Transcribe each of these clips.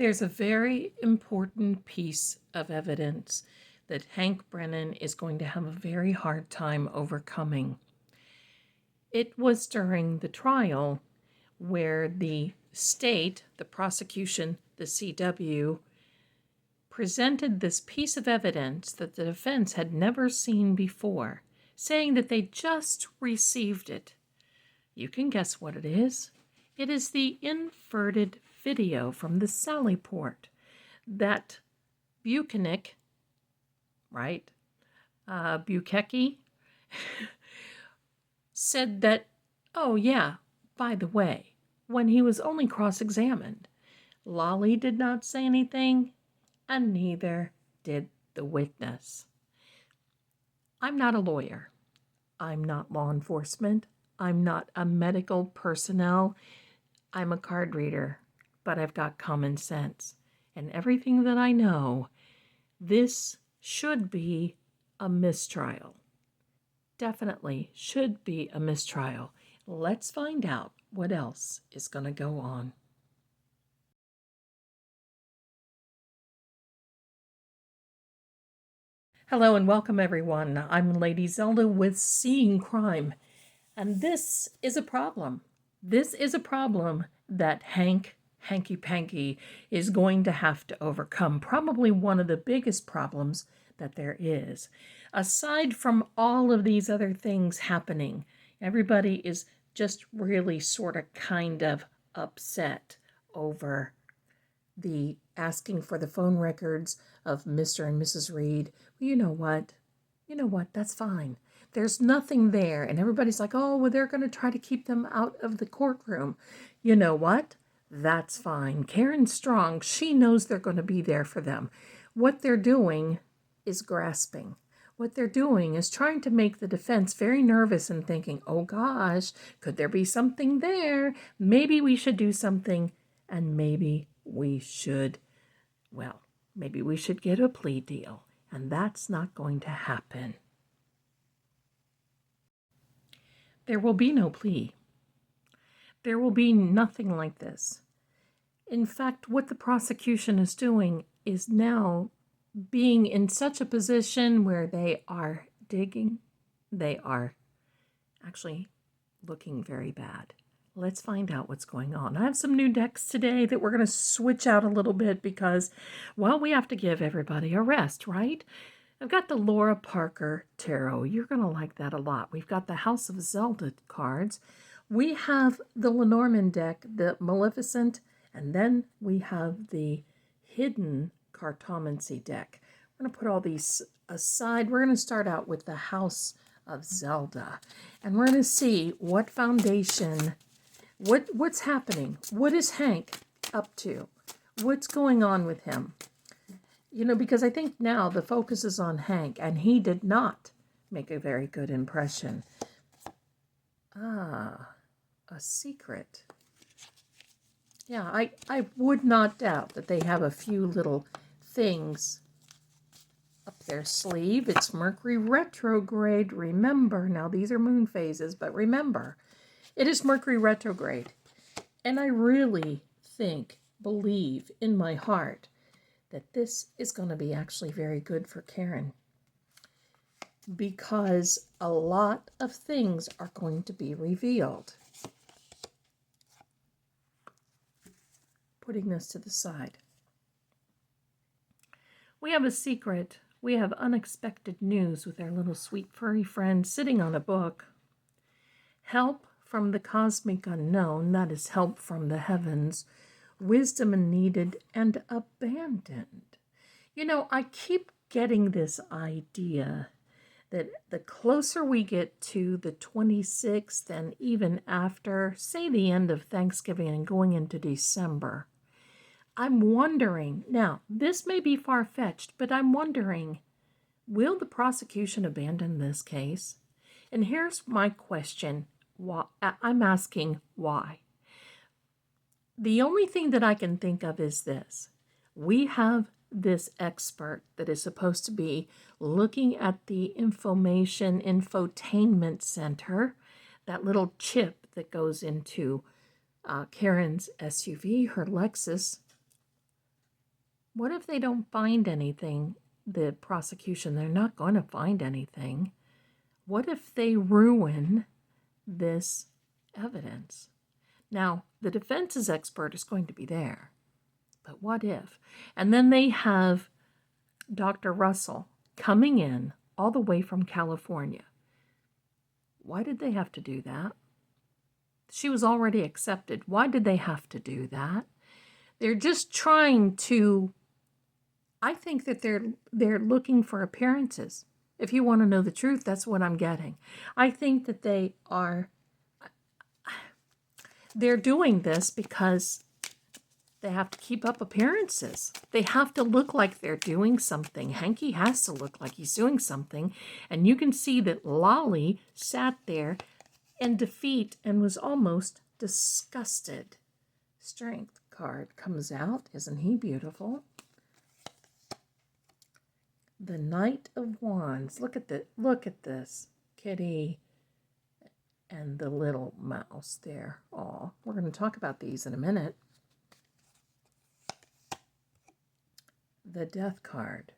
There's a very important piece of evidence that Hank Brennan is going to have a very hard time overcoming. It was during the trial where the state, the prosecution, the CW, presented this piece of evidence that the defense had never seen before, saying that they just received it. You can guess what it is. It is the inverted video from the Sally port that Buchanan, right? Bukecki said that, oh yeah, by the way, when he was only cross-examined, Lolly did not say anything, and neither did the witness. I'm not a lawyer. I'm not law enforcement. I'm not a medical personnel. I'm a card reader, but I've got common sense. And everything that I know, this should be a mistrial. Definitely should be a mistrial. Let's find out what else is going to go on. Hello and welcome everyone. I'm Lady Zelda with Seeing Crime. And this is a problem. This is a problem that Hanky Panky is going to have to overcome. Probably one of the biggest problems that there is. Aside from all of these other things happening, everybody is just really sort of kind of upset over the asking for the phone records of Mr. and Mrs. Reid. Well, you know what? That's fine. There's nothing there. And everybody's like, oh, well, they're going to try to keep them out of the courtroom. You know what? That's fine. Karen Strong, she knows they're going to be there for them. What they're doing is grasping. What they're doing is trying to make the defense very nervous and thinking, oh gosh, could there be something there? Maybe we should do something, and maybe we should get a plea deal. And that's not going to happen. There will be no plea. There will be nothing like this. In fact, what the prosecution is doing is now being in such a position where they are digging. They are actually looking very bad. Let's find out what's going on. I have some new decks today that we're going to switch out a little bit because, well, we have to give everybody a rest, right? I've got the Laura Parker Tarot. You're going to like that a lot. We've got the House of Zelda cards. We have the Lenormand deck, the Maleficent, and then we have the Hidden Cartomancy deck. I'm going to put all these aside. We're going to start out with the House of Zelda. And we're going to see what foundation, what's happening. What is Hank up to? What's going on with him? You know, because I think now the focus is on Hank, and he did not make a very good impression. A secret. Yeah, I would not doubt that they have a few little things up their sleeve. It's Mercury retrograde. Remember, now these are moon phases, but remember, it is Mercury retrograde. And I really believe in my heart that this is going to be actually very good for Karen, because a lot of things are going to be revealed. Putting this to the side. We have a secret. We have unexpected news with our little sweet furry friend sitting on a book. Help from the cosmic unknown, that is help from the heavens. Wisdom needed and abandoned. You know, I keep getting this idea that the closer we get to the 26th and even after, say, the end of Thanksgiving and going into December, I'm wondering, now, this may be far-fetched, but I'm wondering, will the prosecution abandon this case? And here's my question. I'm asking why. The only thing that I can think of is this. We have this expert that is supposed to be looking at the infotainment center, that little chip that goes into Karen's SUV, her Lexus. What if they don't find anything? The prosecution, they're not going to find anything. What if they ruin this evidence? Now, the defense's expert is going to be there, but what if? And then they have Dr. Russell coming in all the way from California. Why did they have to do that? She was already accepted. Why did they have to do that? They're just trying to, I think that they're looking for appearances. If you want to know the truth, that's what I'm getting. I think that they're doing this because they have to keep up appearances. They have to look like they're doing something. Hanky has to look like he's doing something. And you can see that Lolly sat there in defeat and was almost disgusted. Strength card comes out. Isn't he beautiful? The Knight of Wands. Look at this. Kitty and the little mouse there. Oh, we're going to talk about these in a minute. The Death card.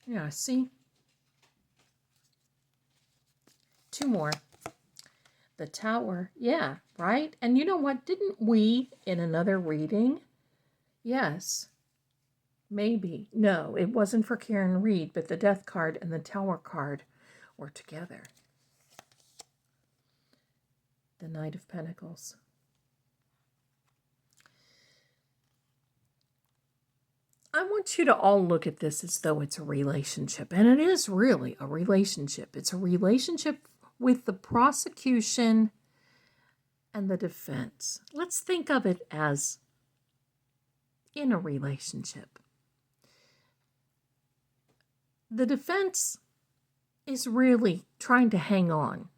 Yeah, see? Two more. The Tower. Yeah, right? And you know what? Didn't we, in another reading? Yes. Maybe. No, it wasn't for Karen Reid, but the Death card and the Tower card were together. The Knight of Pentacles. I want you to all look at this as though it's a relationship. And it is really a relationship. It's a relationship with the prosecution and the defense. Let's think of it as in a relationship. The defense is really trying to hang on,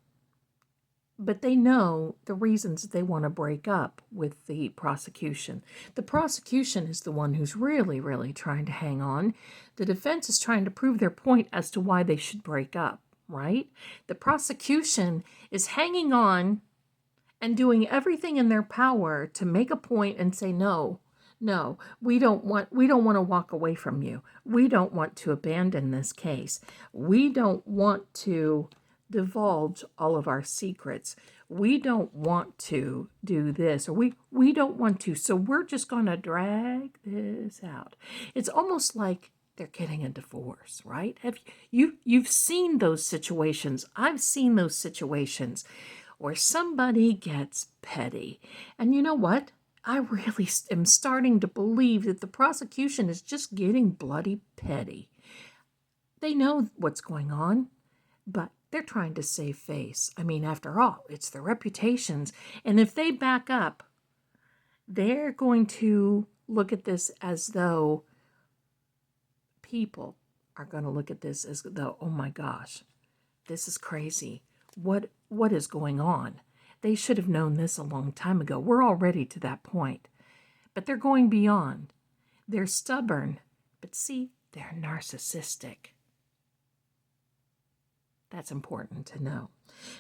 but they know the reasons they want to break up with the prosecution. The prosecution is the one who's really, really trying to hang on. The defense is trying to prove their point as to why they should break up, right? The prosecution is hanging on and doing everything in their power to make a point and say, no, we don't want to walk away from you. We don't want to abandon this case. We don't want to divulge all of our secrets. We don't want to do this, or we don't want to, so we're just going to drag this out. It's almost like they're getting a divorce, right? You've seen those situations. I've seen those situations where somebody gets petty. And you know what? I really am starting to believe that the prosecution is just getting bloody petty. They know what's going on, but they're trying to save face. I mean, after all, it's their reputations. And if they back up, they're going to look at this as though people are going to look at this as though, oh my gosh, this is crazy. What is going on? They should have known this a long time ago. We're already to that point. But they're going beyond. They're stubborn. But see, they're narcissistic. That's important to know.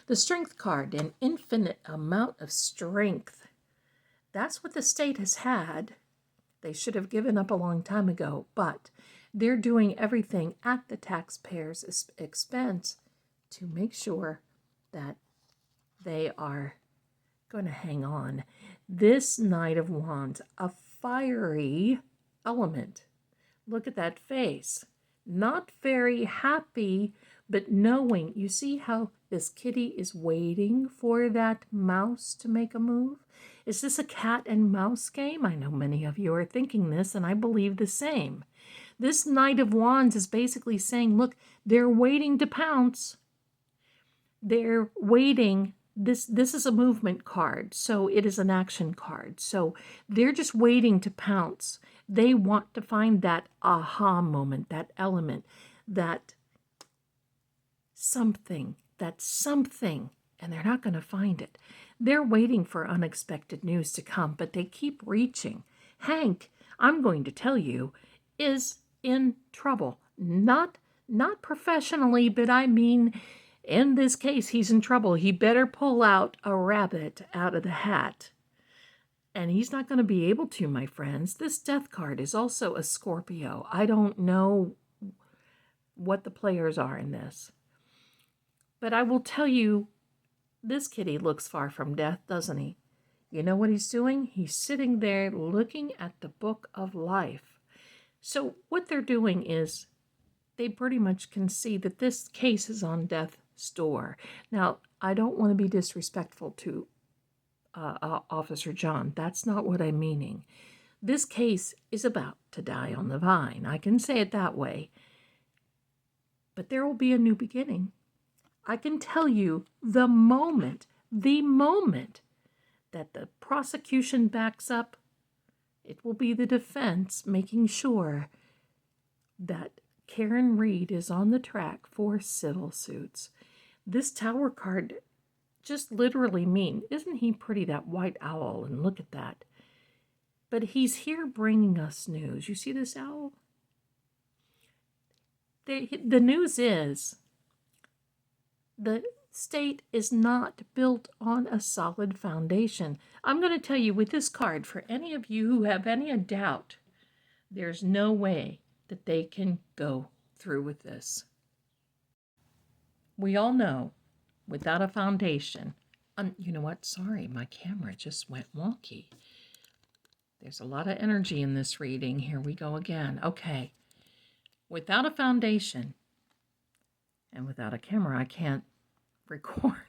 The Strength card, an infinite amount of strength. That's what the state has had. They should have given up a long time ago, but they're doing everything at the taxpayers' expense to make sure that they are going to hang on. This Knight of Wands, a fiery element. Look at that face. Not very happy, but knowing. You see how this kitty is waiting for that mouse to make a move? Is this a cat and mouse game? I know many of you are thinking this, and I believe the same. This Knight of Wands is basically saying, look, they're waiting to pounce. They're waiting. This is a movement card, so it is an action card. So they're just waiting to pounce. They want to find that aha moment, that element, that something, and they're not going to find it. They're waiting for unexpected news to come, but they keep reaching. Hank, I'm going to tell you, is in trouble. Not professionally, but I mean, in this case, he's in trouble. He better pull out a rabbit out of the hat And he's not going to be able to, my friends. This death card is also a Scorpio. I don't know what the players are in this. But I will tell you, this kitty looks far from death, doesn't he? You know what he's doing? He's sitting there looking at the book of life. So what they're doing is they pretty much can see that this case is on death's door. Now, I don't want to be disrespectful to Officer John. That's not what I'm meaning. This case is about to die on the vine. I can say it that way. But there will be a new beginning. I can tell you the moment that the prosecution backs up, it will be the defense making sure that Karen Reid is on the track for civil suits. This Tower card just literally mean, isn't he pretty, that white owl? And look at that. But he's here bringing us news. You see this owl? The news is the state is not built on a solid foundation. I'm going to tell you with this card, for any of you who have any doubt, there's no way that they can go through with this. We all know, without a foundation, you know what? Sorry, my camera just went wonky. There's a lot of energy in this reading. Here we go again. Okay. Without a foundation, and without a camera, I can't record.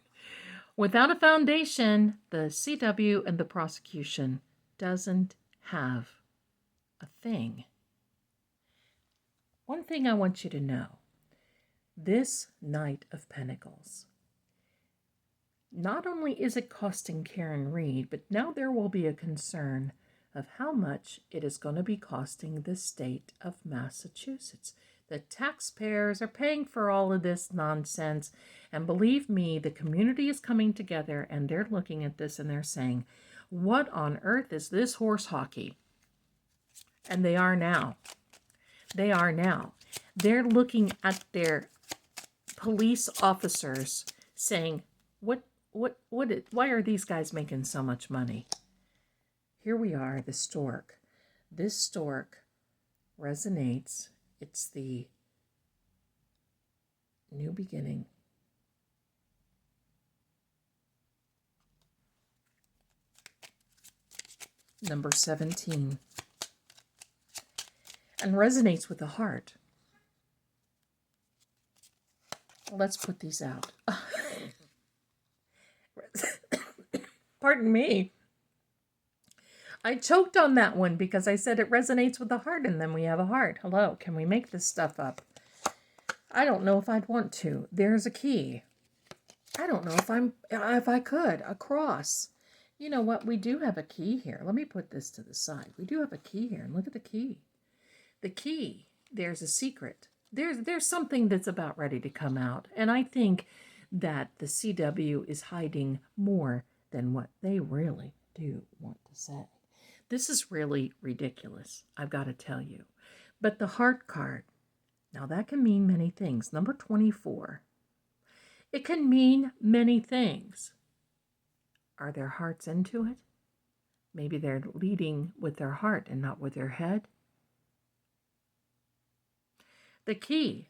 Without a foundation, the CW and the prosecution doesn't have a thing. One thing I want you to know, this Knight of Pentacles, not only is it costing Karen Reid, but now there will be a concern of how much it is going to be costing the state of Massachusetts. The taxpayers are paying for all of this nonsense. And believe me, the community is coming together and they're looking at this and they're saying, what on earth is this horse hockey? And they are now. They are now. They're looking at their police officers saying, why are these guys making so much money? Here we are, the stork. This stork resonates. It's the new beginning. Number 17. And resonates with the heart. Let's put these out. Pardon me. I choked on that one because I said it resonates with the heart, and then we have a heart. Hello, can we make this stuff up? I don't know if I'd want to. There's a key. I don't know if I could. A cross. You know what? We do have a key here. Let me put this to the side. We do have a key here, and look at the key. The key. There's a secret. There's something that's about ready to come out, and I think that the CW is hiding more than what they really do want to say. This is really ridiculous, I've got to tell you. But the heart card, now that can mean many things. Number 24. It can mean many things. Are their hearts into it? Maybe they're leading with their heart and not with their head. The key.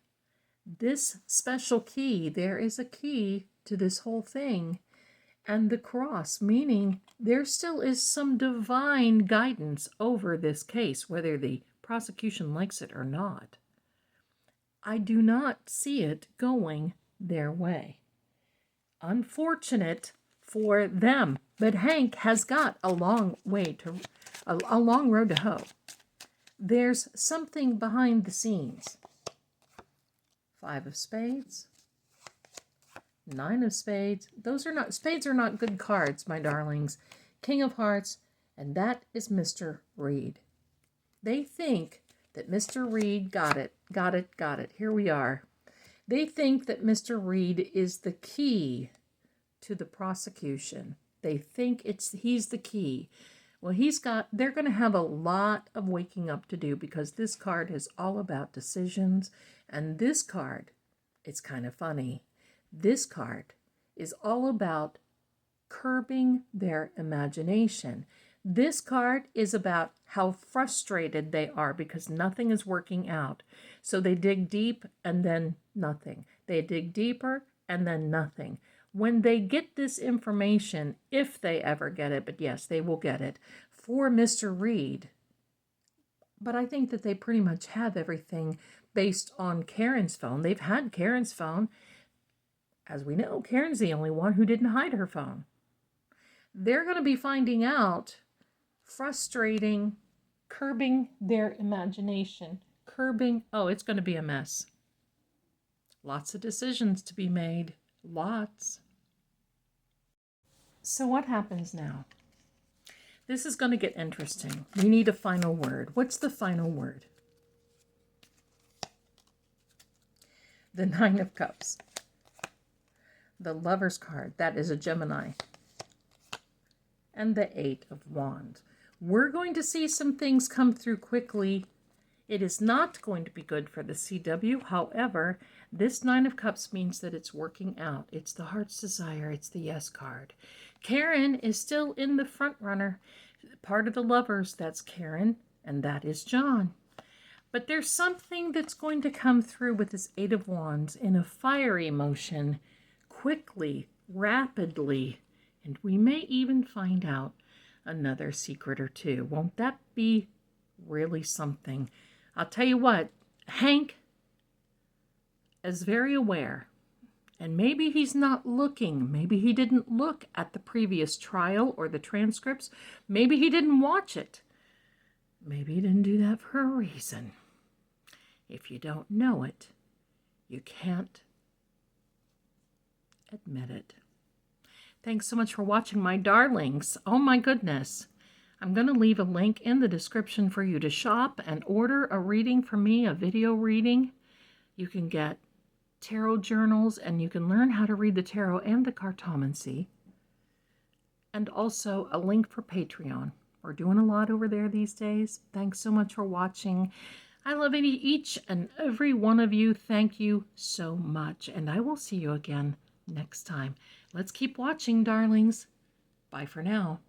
This special key, there is a key to this whole thing. And the cross, meaning there still is some divine guidance over this case, whether the prosecution likes it or not. I do not see it going their way. Unfortunate for them, but Hank has got a long road to hoe. There's something behind the scenes. 5 of Spades. 9 of Spades. Spades are not good cards, my darlings. King of Hearts, and that is Mr. Reid. They think that Mr. Reid got it. Here we are. They think that Mr. Reid is the key to the prosecution. They think he's the key. Well, they're going to have a lot of waking up to do because this card is all about decisions. And this card, it's kind of funny. This card is all about curbing their imagination. This card is about how frustrated they are because nothing is working out. So they dig deep and then nothing. They dig deeper and then nothing. When they get this information, if they ever get it, but yes, they will get it, for Mr. Reid. But I think that they pretty much have everything based on Karen's phone. They've had Karen's phone. As we know, Karen's the only one who didn't hide her phone. They're going to be finding out frustrating, curbing their imagination, it's going to be a mess. Lots of decisions to be made. Lots. So what happens now? This is going to get interesting. We need a final word. What's the final word? The Nine of Cups. The Lover's card. That is a Gemini. And the Eight of Wands. We're going to see some things come through quickly. It is not going to be good for the CW. However, this Nine of Cups means that it's working out. It's the heart's desire. It's the yes card. Karen is still in the front runner. Part of the Lovers, that's Karen, and that is John. But there's something that's going to come through with this Eight of Wands in a fiery motion, quickly, rapidly, and we may even find out another secret or two. Won't that be really something? I'll tell you what, Hank is very aware, and maybe he's not looking. Maybe he didn't look at the previous trial or the transcripts. Maybe he didn't watch it. Maybe he didn't do that for a reason. If you don't know it, you can't admit it. Thanks so much for watching, my darlings. Oh my goodness. I'm going to leave a link in the description for you to shop and order a reading from me, a video reading. You can get tarot journals and you can learn how to read the tarot and the cartomancy. And also a link for Patreon. We're doing a lot over there these days. Thanks so much for watching. I love each and every one of you. Thank you so much. And I will see you again next time. Let's keep watching, darlings. Bye for now.